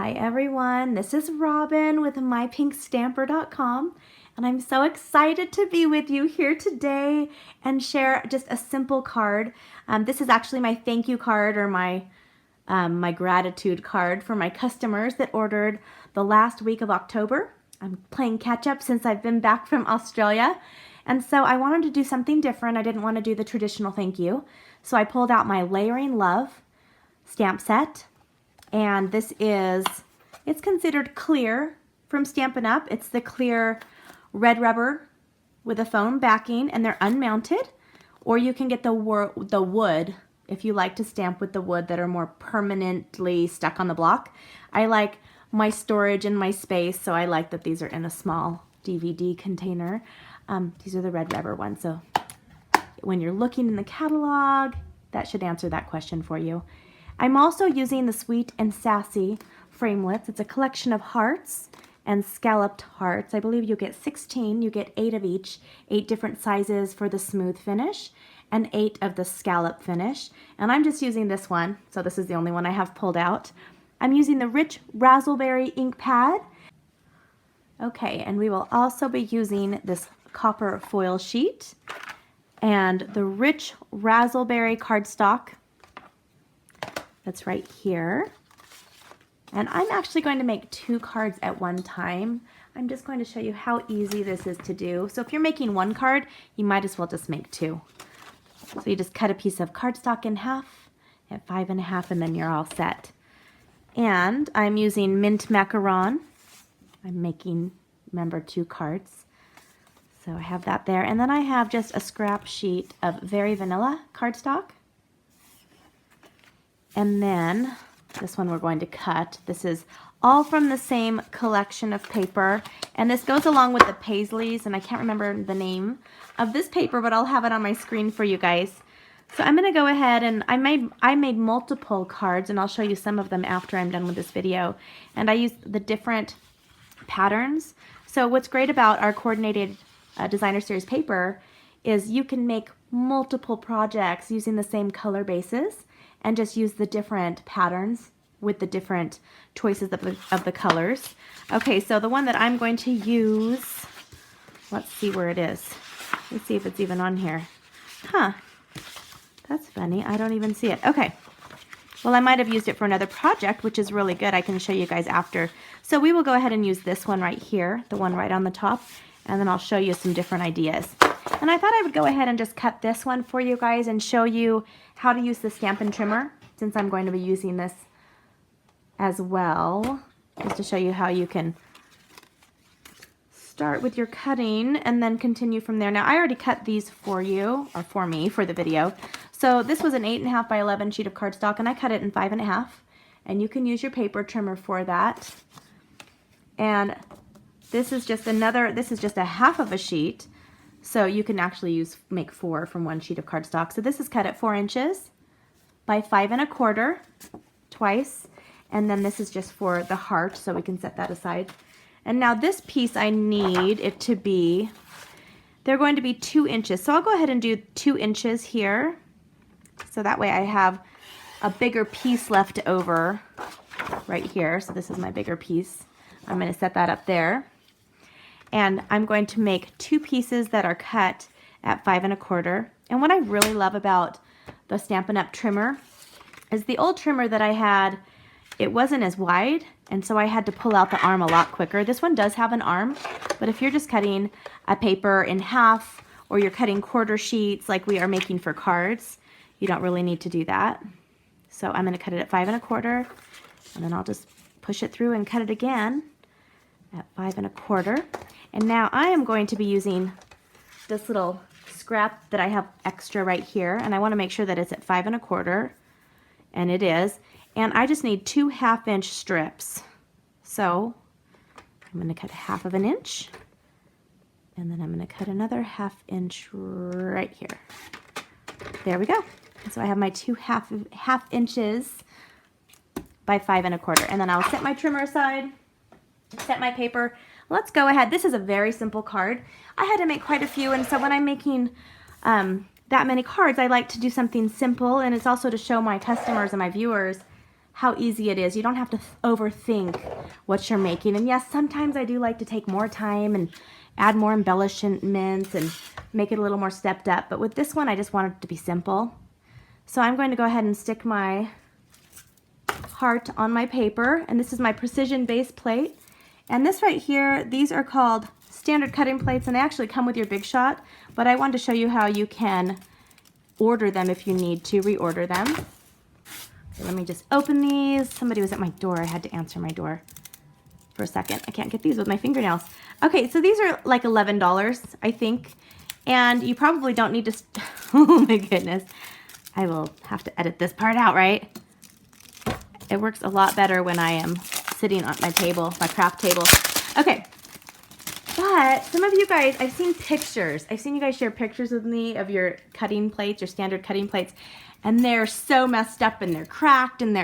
Hi everyone, this is Robyn with mypinkstamper.com, and I'm so excited to be with you here today and share just a simple card. This is actually my thank you card, or my gratitude card for my customers that ordered the last week of October. I'm playing catch up since I've been back from Australia, and so I wanted to do something different. I didn't want to do the traditional thank you, so I pulled out my Layering Love stamp set. And this is, it's considered clear from Stampin' Up. It's the clear red rubber with a foam backing, and they're unmounted. Or you can get the wood, if you like to stamp with the wood that are more permanently stuck on the block. I like my storage and my space, so I like that these are in a small DVD container. These are the red rubber ones, so when you're looking in the catalog, that should answer that question for you. I'm also using the Sweet and Sassy Framelits. It's a collection of hearts and scalloped hearts. I believe you get 16. You get 8 of each, 8 different sizes for the smooth finish and 8 of the scallop finish. And I'm just using this one, so this is the only one I have pulled out. I'm using the Rich Razzleberry Ink Pad. Okay, and we will also be using this copper foil sheet and the Rich Razzleberry cardstock. That's right here. And I'm actually going to make 2 cards at one time. I'm just going to show you how easy this is to do. So if you're making 1 card, you might as well just make 2. So you just cut a piece of cardstock in half at 5 1/2, and then you're all set. And I'm using mint macaron. I'm making, remember, 2 cards. So I have that there. And then I have just a scrap sheet of very vanilla cardstock. And then this one we're going to cut. This is all from the same collection of paper. And this goes along with the Paisleys, and I can't remember the name of this paper, but I'll have it on my screen for you guys. So I'm going to go ahead, and I made multiple cards, and I'll show you some of them after I'm done with this video. And I used the different patterns. So what's great about our coordinated designer series paper is you can make multiple projects using the same color bases and just use the different patterns with the different choices of the colors. Okay, so the one that I'm going to use, let's see where it is. Let's see if it's even on here. Huh, that's funny, I don't even see it. Okay, well, I might have used it for another project, which is really good. I can show you guys after. So we will go ahead and use this one right here, the one right on the top, and then I'll show you some different ideas. And I thought I would go ahead and just cut this one for you guys and show you how to use the Stampin Trimmer, since I'm going to be using this as well, just to show you how you can start with your cutting and then continue from there. Now, I already cut these for you, or for me, for the video. So this was an 8 1/2 by 11 sheet of cardstock, and I cut it in 5 1/2, and you can use your paper trimmer for that. And this is just a half of a sheet. So you can actually make 4 from 1 sheet of cardstock. So this is cut at 4 inches by 5 1/4 twice. And then this is just for the heart, so we can set that aside. And now this piece, I need it to be, they're going to be 2 inches. So I'll go ahead and do 2 inches here. So that way I have a bigger piece left over right here. So this is my bigger piece. I'm going to set that up there. And I'm going to make 2 pieces that are cut at 5 1/4. And what I really love about the Stampin' Up! Trimmer is the old trimmer that I had, it wasn't as wide, and so I had to pull out the arm a lot quicker. This one does have an arm, but if you're just cutting a paper in half, or you're cutting quarter sheets like we are making for cards, you don't really need to do that. So I'm going to cut it at 5 1/4, and then I'll just push it through and cut it again at 5 1/4. And now I am going to be using this little scrap that I have extra right here, and I want to make sure that it's at 5 1/4, and it is. And I just need 2 1/2-inch strips. So I'm going to cut 1/2 inch, and then I'm going to cut another 1/2 inch right here. There we go. So I have my 2 half inches by 5 1/4, and then I'll set my trimmer aside, set my paper. Let's go ahead. This is a very simple card. I had to make quite a few, and so when I'm making that many cards, I like to do something simple, and it's also to show my customers and my viewers how easy it is. You don't have to overthink what you're making. And yes, sometimes I do like to take more time and add more embellishments and make it a little more stepped up. But with this one, I just want it to be simple. So I'm going to go ahead and stick my heart on my paper. And this is my precision base plate. And this right here, these are called standard cutting plates, and they actually come with your Big Shot. But I wanted to show you how you can order them if you need to reorder them. Okay, let me just open these. Somebody was at my door. I had to answer my door for a second. I can't get these with my fingernails. Okay, so these are like $11, I think. And you probably don't need to, oh my goodness. I will have to edit this part out, right? It works a lot better when I am sitting on my table, my craft table. Okay, but some of you guys, I've seen pictures. I've seen you guys share pictures with me of your cutting plates, your standard cutting plates, and they're so messed up and they're cracked and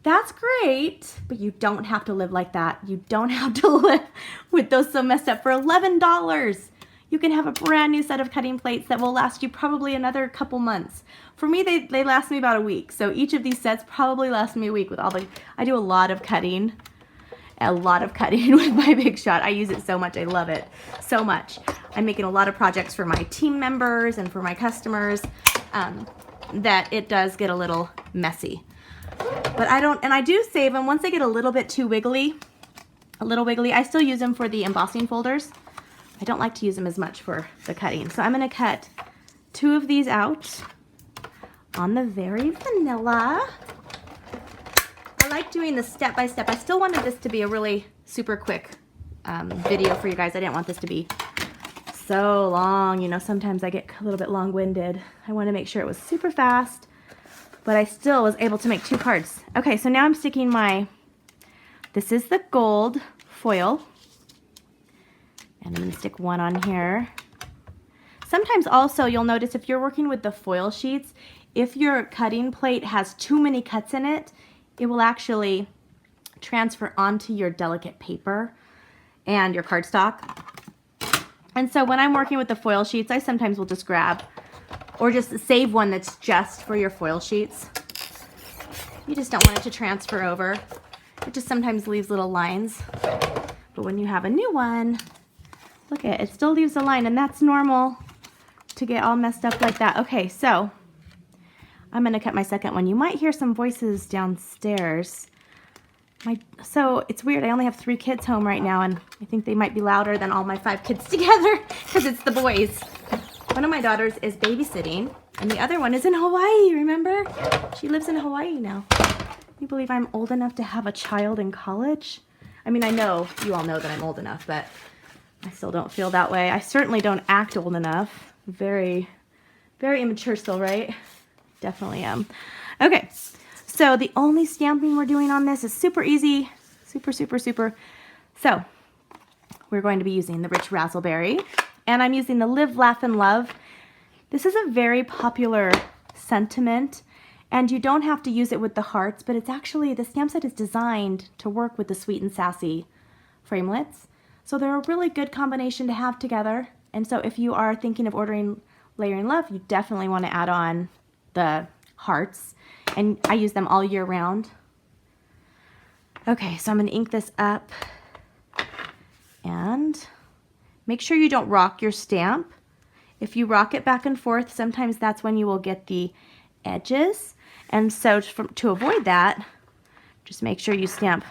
that's great, but you don't have to live like that. You don't have to live with those so messed up. For $11, you can have a brand new set of cutting plates that will last you probably another couple months. For me, they last me about a week. So each of these sets probably lasts me a week with I do a lot of cutting with my Big Shot. I use it so much. I love it so much. I'm making a lot of projects for my team members and for my customers that it does get a little messy. But I do save them once they get a little bit too wiggly, I still use them for the embossing folders. I don't like to use them as much for the cutting. So I'm going to cut 2 of these out on the very vanilla. I like doing the step-by-step. I still wanted this to be a really super quick video for you guys. I didn't want this to be so long. You know, sometimes I get a little bit long-winded. I want to make sure it was super fast, but I still was able to make 2 cards. Okay, so now I'm sticking this is the gold foil, and I'm going to stick 1 on here. Sometimes also you'll notice if you're working with the foil sheets, if your cutting plate has too many cuts in it, it will actually transfer onto your delicate paper and your cardstock. And so when I'm working with the foil sheets, I sometimes will just grab or just save one that's just for your foil sheets. You just don't want it to transfer over. It just sometimes leaves little lines. But when you have a new one, look at it, it still leaves a line, and that's normal to get all messed up like that. Okay, so I'm going to cut my second one. You might hear some voices downstairs. So it's weird. I only have 3 kids home right now, and I think they might be louder than all my 5 kids together because it's the boys. One of my daughters is babysitting, and the other one is in Hawaii, remember? She lives in Hawaii now. Can you believe I'm old enough to have a child in college? I mean, I know you all know that I'm old enough, but I still don't feel that way. I certainly don't act old enough. Very, very immature still, right? Definitely am. Okay, so the only stamping we're doing on this is super easy. Super, super, super. So we're going to be using the Rich Razzleberry, and I'm using the Live, Laugh, and Love. This is a very popular sentiment, and you don't have to use it with the hearts, but it's actually, the stamp set is designed to work with the Sweet and Sassy Framelits. So they're a really good combination to have together. And so if you are thinking of ordering Layering Love, you definitely want to add on the hearts, and I use them all year round. Okay, so I'm going to ink this up, and make sure you don't rock your stamp. If you rock it back and forth, sometimes that's when you will get the edges, and so to avoid that, just make sure you stamp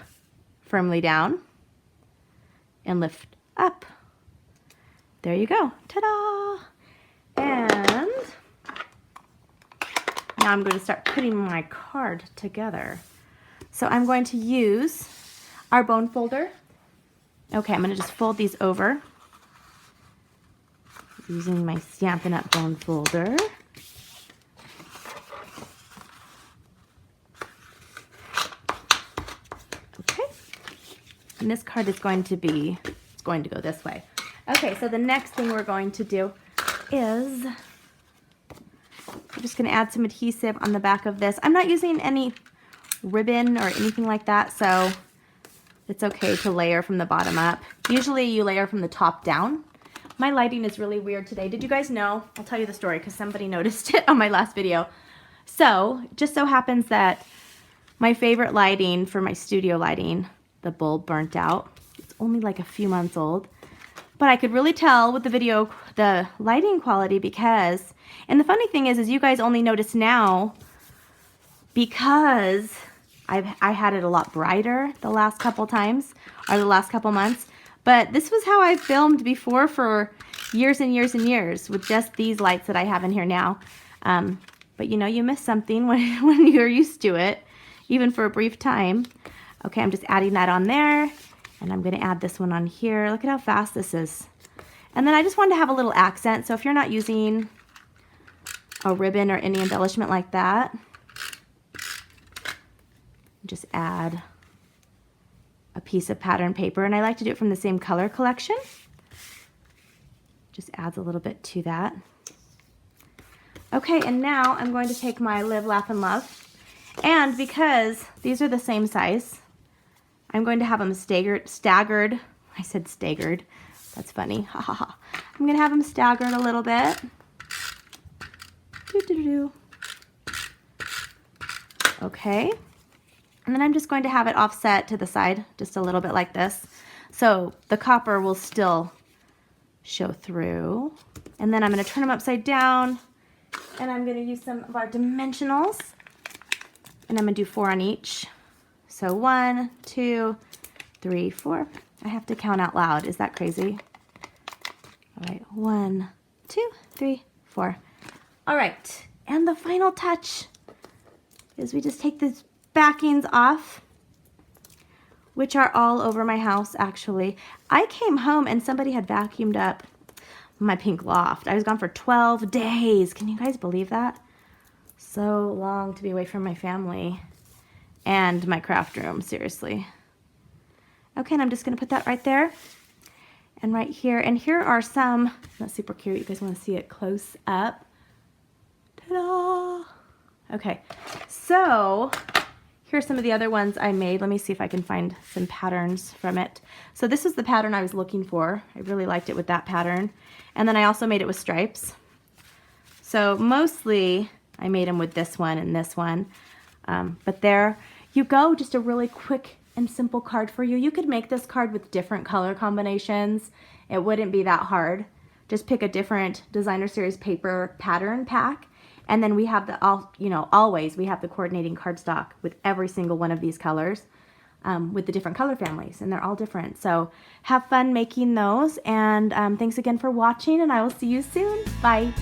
firmly down and lift up. There you go. Ta-da! And now I'm going to start putting my card together. So I'm going to use our bone folder. Okay, I'm going to just fold these over using my Stampin' Up! Bone folder. Okay, and this card is going to be, it's going to go this way. Okay, so the next thing we're going to do is I'm just going to add some adhesive on the back of this. I'm not using any ribbon or anything like that, so it's okay to layer from the bottom up. Usually you layer from the top down. My lighting is really weird today. Did you guys know? I'll tell you the story because somebody noticed it on my last video. So, it just so happens that My favorite lighting for my studio lighting, the bulb burnt out. It's only like a few months old. But I could really tell with the video, the lighting quality because, and the funny thing is you guys only notice now because I had it a lot brighter the last couple times, or the last couple months. But this was how I filmed before for years and years and years with just these lights that I have in here now. But you know, you miss something when you're used to it, even for a brief time. Okay, I'm just adding that on there. And I'm going to add this one on here. Look at how fast this is. And then I just wanted to have a little accent. So if you're not using a ribbon or any embellishment like that, just add a piece of pattern paper. And I like to do it from the same color collection. Just adds a little bit to that. Okay, and now I'm going to take my Live, Laugh, and Love. And because these are the same size, I'm going to have them staggered. I said staggered. That's funny. Ha ha ha. I'm going to have them staggered a little bit. Okay. And then I'm just going to have it offset to the side just a little bit like this. So the copper will still show through. And then I'm going to turn them upside down. And I'm going to use some of our dimensionals. And I'm going to do 4 on each. So 1, 2, 3, 4. I have to count out loud. Is that crazy? All right, 1, 2, 3, 4. All right, and the final touch is we just take these backings off, which are all over my house, actually. I came home and somebody had vacuumed up my pink loft. I was gone for 12 days. Can you guys believe that? So long to be away from my family. And my craft room, seriously. Okay, and I'm just going to put that right there and right here. And here are some, that's super cute. You guys want to see it close up. Ta-da! Okay, so here's some of the other ones I made. Let me see if I can find some patterns from it. So this is the pattern I was looking for. I really liked it with that pattern. And then I also made it with stripes. So mostly I made them with this one and this one. But there you go, just a really quick and simple card for you. You could make this card with different color combinations. It wouldn't be that hard. Just pick a different designer series paper pattern pack, and then we have the always we have the coordinating cardstock with every single one of these colors, with the different color families, and they're all different. So have fun making those, and thanks again for watching, and I will see you soon. Bye.